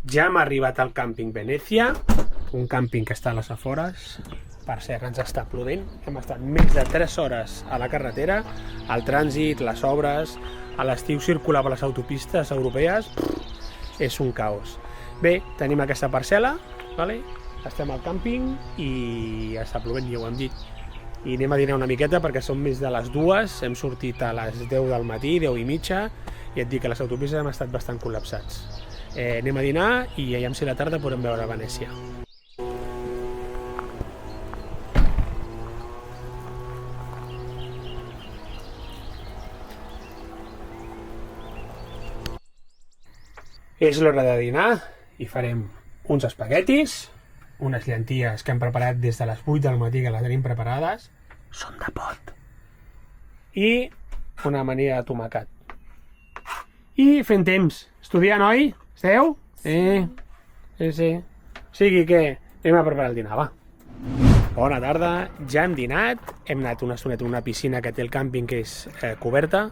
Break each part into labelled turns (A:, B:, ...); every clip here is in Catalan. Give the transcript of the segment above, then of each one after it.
A: Ja hem arribat al càmping Venècia, un càmping que està a les afores. Per cert, ens està plovent. Hem estat més de 3 hores a la carretera, el trànsit, les obres, a l'estiu circular per les autopistes europees, és un caos. Bé, tenim aquesta parcel·la, vale? Estem al càmping i està plovent, ja ho hem dit. I anem a dinar una miqueta perquè són més de les 2, hem sortit a les 10 del matí, 10 i mitja, i et dic que les autopistes hem estat bastant col·lapsats. Anem a dinar i aviam si a la tarda podem veure Venècia. És l'hora de dinar i farem uns espaguetis, unes llenties que hem preparat des de les 8 del matí, que les tenim preparades, són de pot, i una amanida de tomacat. I fent temps. Estudiant, oi? Esteu? Sí. O sigui que anem a preparar el dinar, va. Bona tarda, ja hem dinat, hem anat una estoneta a una piscina que té el càmping, que és coberta,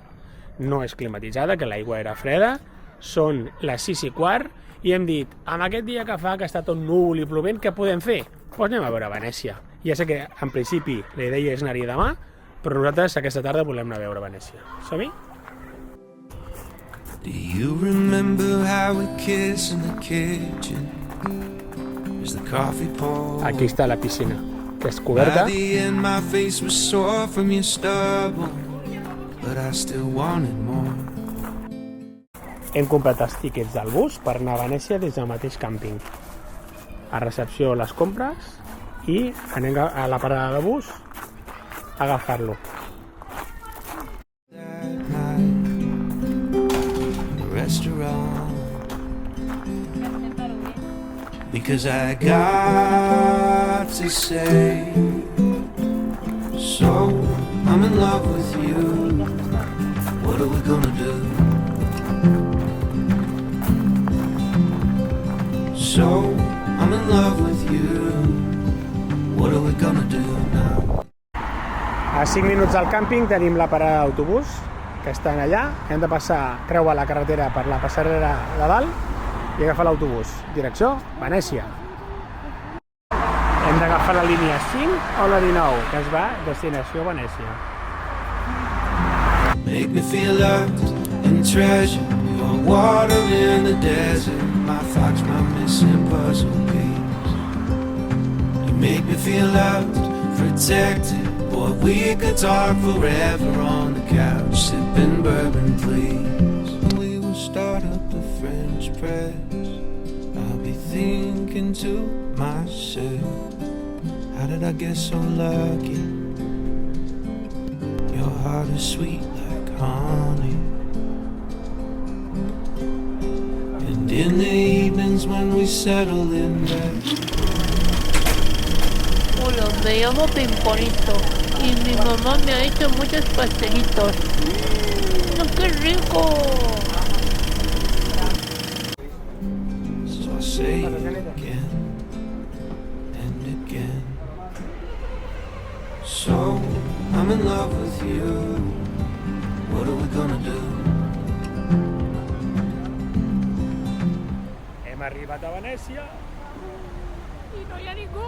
A: no és climatitzada, que l'aigua era freda. Són les 6:15 i hem dit, amb aquest dia que fa, que està tot núvol i plovent, què podem fer? Doncs anem a veure Venècia. Ja sé que en principi la idea és anar-hi demà, però nosaltres aquesta tarda volem anar a veure Venècia. Som-hi?
B: Do you remember how we kissed in the kitchen? As the coffee poured.
A: Aquí està la piscina, que és coberta.
B: By the end my face was sore from your stubble, but I still wanted more.
A: Hem comprat els tíquets del bus per anar a Venècia des del mateix càmping. A recepció les compres i anem a la parada de bus a agafar-lo.
B: Because I got to say, so I'm in love with you. What are we gonna do? So I'm in love with you. What are we gonna do now?
A: A 5 minuts del càmping tenim la parada d'autobús, que estan allà. Hem de creuar la carretera per la passarel·la de dalt i agafar l'autobús. Direcció Venècia. Hem d'agafar la línia 5 o la 19, que es va destinació Venècia.
B: Make me feel loved and treasure. Your water in the desert. My thoughts, my missing puzzle piece. You make me feel loved, protected. Boy, we could talk forever on the couch, sipping bourbon, please. We will start up the French press. I'll be thinking to myself, how did I get so lucky? Your heart is sweet like honey. And in the evenings when we settle in bed.
C: Hola, me llamo Pimponito y mi mamá me ha hecho muchos pastelitos. ¡Qué rico!
B: So I say again and again. So I'm in love with you. What are we gonna do?
A: Hem arribat a Venècia
C: I no hi ha ningú.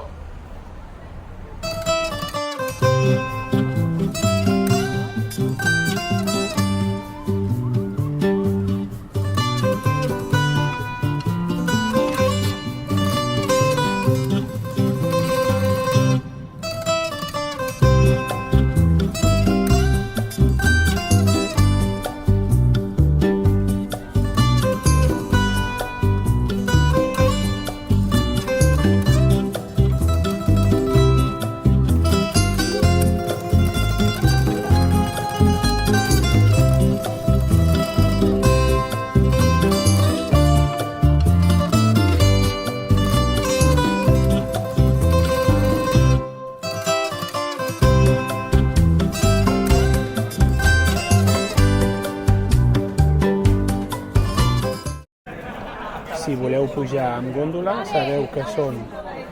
A: Si voleu pujar amb góndola, sabeu que són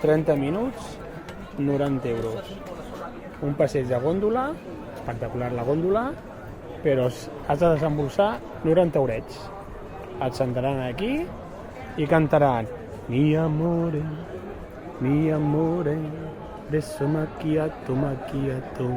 A: 30 minuts, 90 euros. Un passeig de góndola, espectacular la góndola, però has de desembolsar 90 eurets. Et sentaran aquí i cantaran mi amore, beso macchiato, macchiato.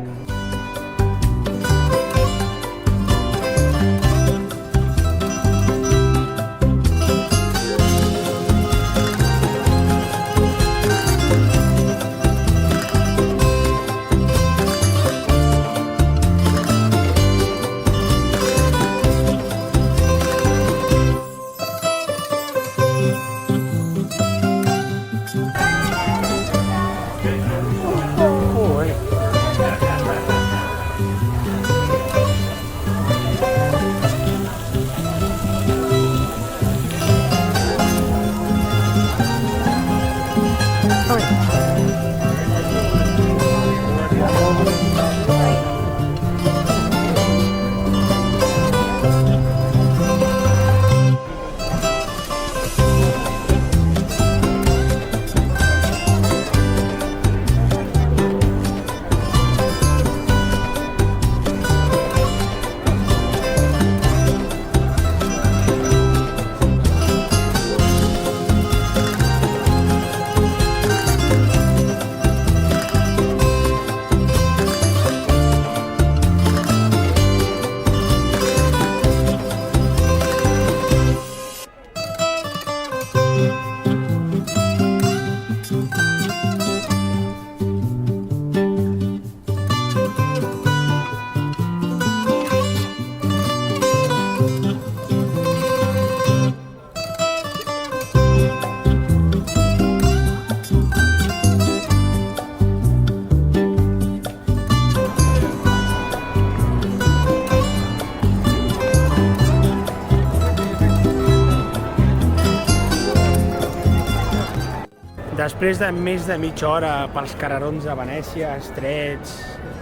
A: Després de més de mitja hora pels carrerons de Venècia, estrets,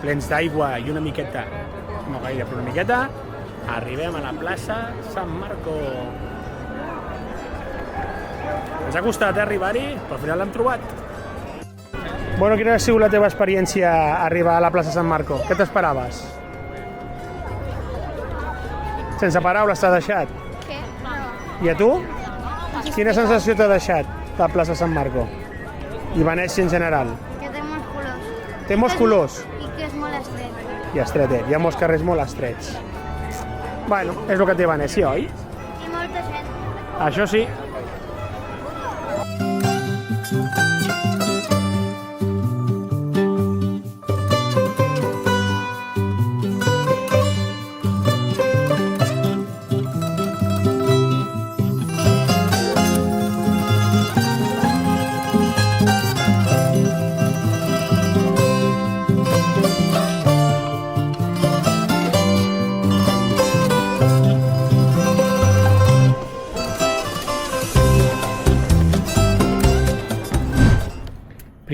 A: plens d'aigua i una miqueta, no gaire, però una miqueta, arribem a la plaça San Marco. Ens ha costat arribar-hi, però al final l'hem trobat. Bueno, quina ha sigut la teva experiència arribar a la plaça San Marco? Què t'esperaves? Sense paraules t'ha deixat?
C: Què? No.
A: I a tu? Quina sensació t'ha deixat la plaça San Marco? I Venècia en general?
C: Que té molts colors.
A: Té molts colors?
C: I que és molt estret.
A: I estretet, hi ha molts carrers molt estrets. Bueno, és el que té Venècia, oi?
C: I molta gent.
A: Això sí.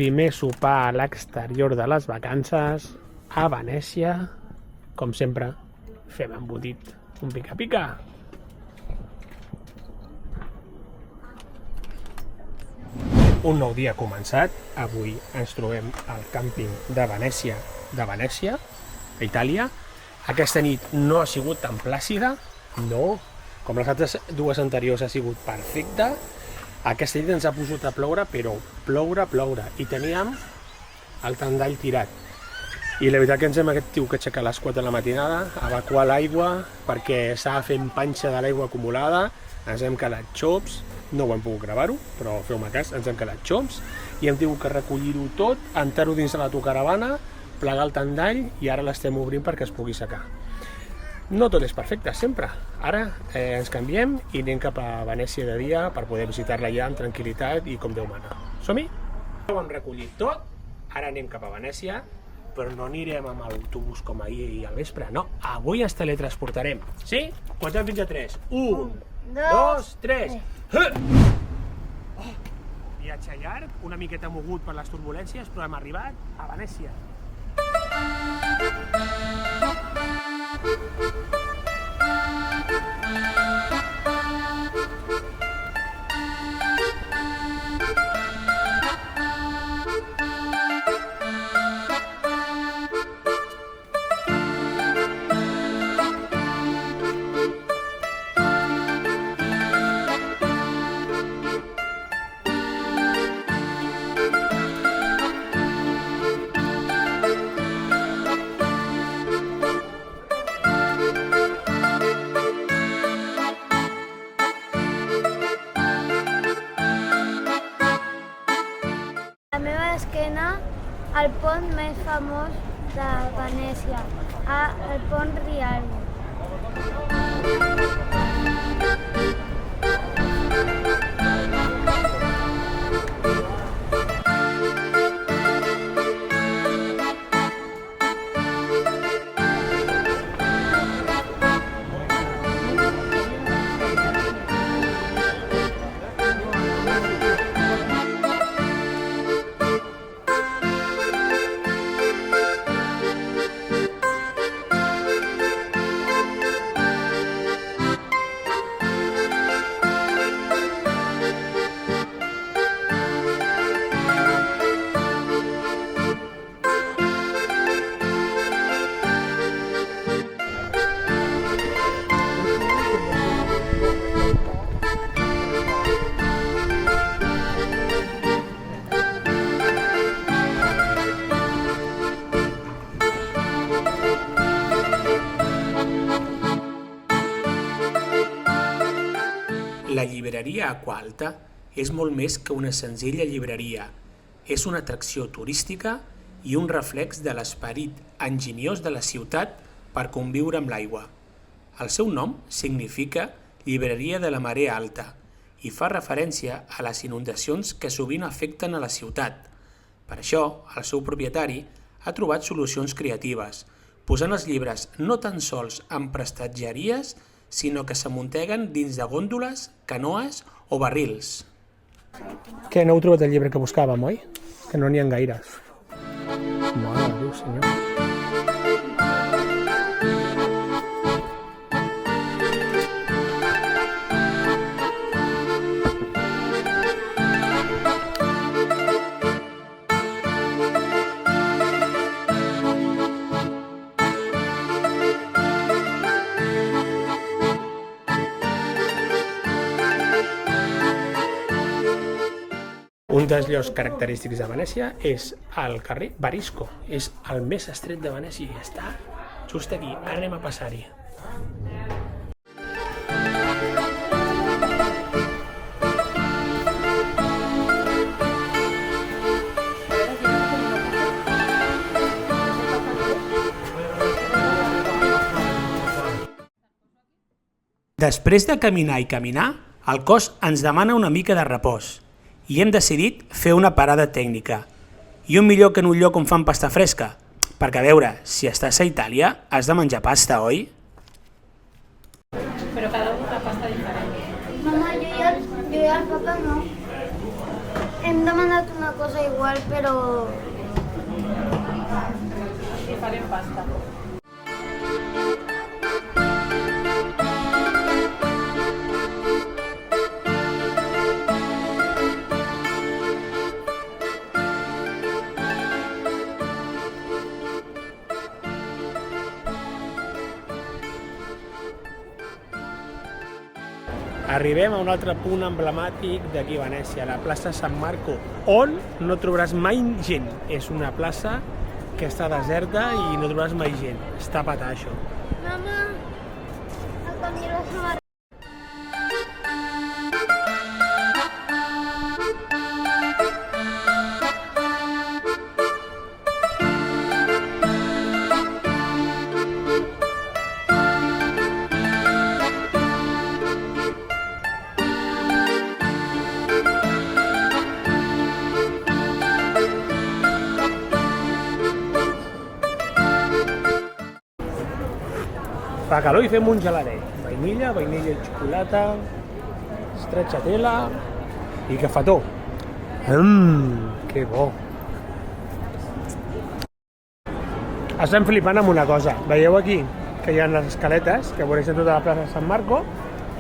A: Primer sopar a l'exterior de les vacances, a Venècia. Com sempre, fem embotit un pica-pica. Un nou dia ha començat. Avui ens trobem al càmping de Venècia, a Itàlia. Aquesta nit no ha sigut tan plàcida, no. Com les altres dues anteriors ha sigut perfecta. Aquesta nit ens ha posat a ploure, però ploure. I teníem el tendall tirat. I la veritat que ens hem hagut d'aixecar a les 4 de la matinada, evacuar l'aigua, perquè estava fent panxa de l'aigua acumulada, ens hem quedat xops, no ho hem pogut gravar-ho, però feu-me cas, ens hem quedat xops, i hem tingut que recollir-ho tot, entrar-ho dins de l'autocaravana, plegar el tendall, i ara l'estem obrint perquè es pugui secar. No tot és perfecte, sempre. Ara ens canviem i anem cap a Venècia de dia per poder visitar-la ja amb tranquil·litat i com Déu mana. Som-hi? Ho hem recollit tot, ara anem cap a Venècia, però no anirem amb l'autobús com ahir al vespre, no. Avui ens teletransportarem, sí? Comptem fins a 3. 1, 2, 3. Viatge llarg, una miqueta mogut per les turbulències, però hem arribat a Venècia.
D: el pont més famós de Venècia, el pont Rialb.
A: La llibreria Aqualta és molt més que una senzilla llibreria. És una atracció turística i un reflex de l'esperit enginyós de la ciutat per conviure amb l'aigua. El seu nom significa llibreria de la marea alta i fa referència a les inundacions que sovint afecten a la ciutat. Per això, el seu propietari ha trobat solucions creatives, posant els llibres no tan sols en prestatgeries, sinó que s'amunteguen dins de gòndoles, canoes o barrils.
E: Que no heu trobat el llibre que buscàvem, oi? Que no n'hi ha gaires. Mare de Déu, senyor. Un dels llocs característics de Venècia és el carrer Varisco. És el més estret de Venècia i està just aquí. Ara anem a passar-hi.
A: Després de caminar i caminar, el cos ens demana una mica de repòs i hem decidit fer una parada tècnica. I un millor que en un lloc on fan pasta fresca, perquè a veure, si estàs a Itàlia has de menjar pasta, oi?
C: Però cada un una pasta diferent.
D: Mama, jo i el papa no. Hem demanat una cosa igual, però...
C: Diferent pasta.
E: Arribem a un altre punt emblemàtic d'aquí a Venècia, la plaça San Marco, on no trobaràs mai gent. És una plaça que està deserta i no trobaràs mai gent. Està patat, això.
D: Mama, el canvi la samarreta.
E: Fa calor i fem un geladet. Vainilla, vainilla i xocolata, stracciatella i cafetó. Que bo! Estem flipant amb una cosa. Veieu aquí que hi ha les escaletes que veureixen tota la plaça de San Marco.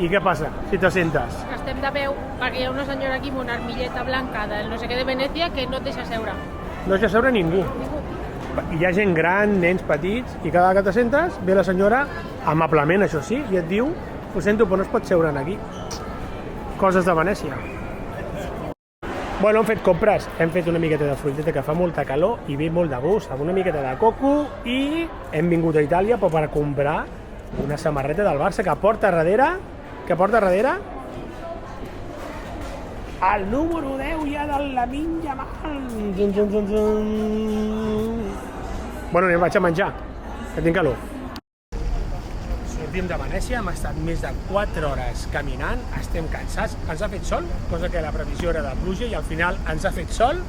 E: I què passa si t'assentes?
C: Estem de peu perquè hi ha una senyora aquí amb una armilleta blanca del no sé què de Venècia que no et deixa seure.
E: No deixa seure ningú. Hi ha gent gran, nens petits, i cada vegada que t'assentes ve la senyora, amablement això sí, i et diu: ho sento, però no es pot seure aquí. Coses de Venècia. Bueno, hem fet compres. Hem fet una miqueta de fruiteta que fa molta calor i ve molt de gust, amb una miqueta de coco, i hem vingut a Itàlia per comprar una samarreta del Barça que porta darrere... El número 10 ja del Lamine Yamal. Bueno, anem, vaig a menjar, que tinc calor. Sortim de Venècia, hem estat més de 4 hores caminant, estem cansats, ens ha fet sol, cosa que la previsió era de pluja i al final ens ha fet sol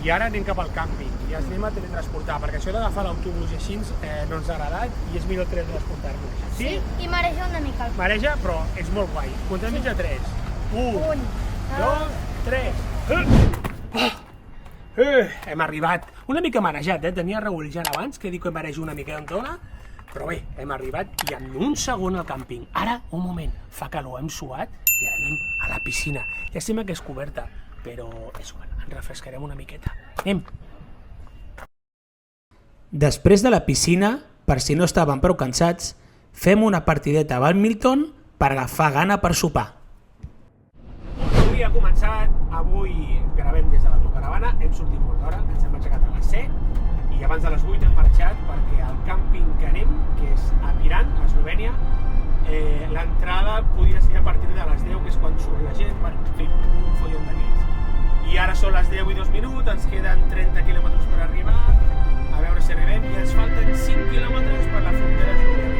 E: i ara anem cap al càmping i ens anem a teletransportar, perquè això d'agafar l'autobús i així no ens ha agradat i és millor teletransportar-nos. Sí?
D: I mareja una mica.
E: Mareja, però és molt guai. Comptem fins a 3. 1, 2, 3. Hem arribat. Una mica marejat, tenia revolejant abans, que dic que marejo una mica d'entona, però bé, hem arribat i en un segon al càmping. Ara, un moment, fa calor, hem suat i ara anem a la piscina. Ja estima que és coberta, però és igual, ens refrescarem una miqueta. Anem!
A: Després de la piscina, per si no estaven prou cansats, fem una partideta a Badminton per agafar gana per sopar.
E: Avui ha començat, avui gravem des de l'autocaravana, hem sortit molt d'hora, ens hem aixecat a les 7 i abans de les 8 hem marxat perquè al càmping que anem, que és a Piran, a Eslovènia, l'entrada podia ser a partir de les 10, que és quan surt la gent, per fer un follon d'aquells. I ara són les 10 i 2 minuts, ens queden 30 quilòmetres per arribar, a veure si arribem, i ens falten 5 quilòmetres per la frontera eslovena.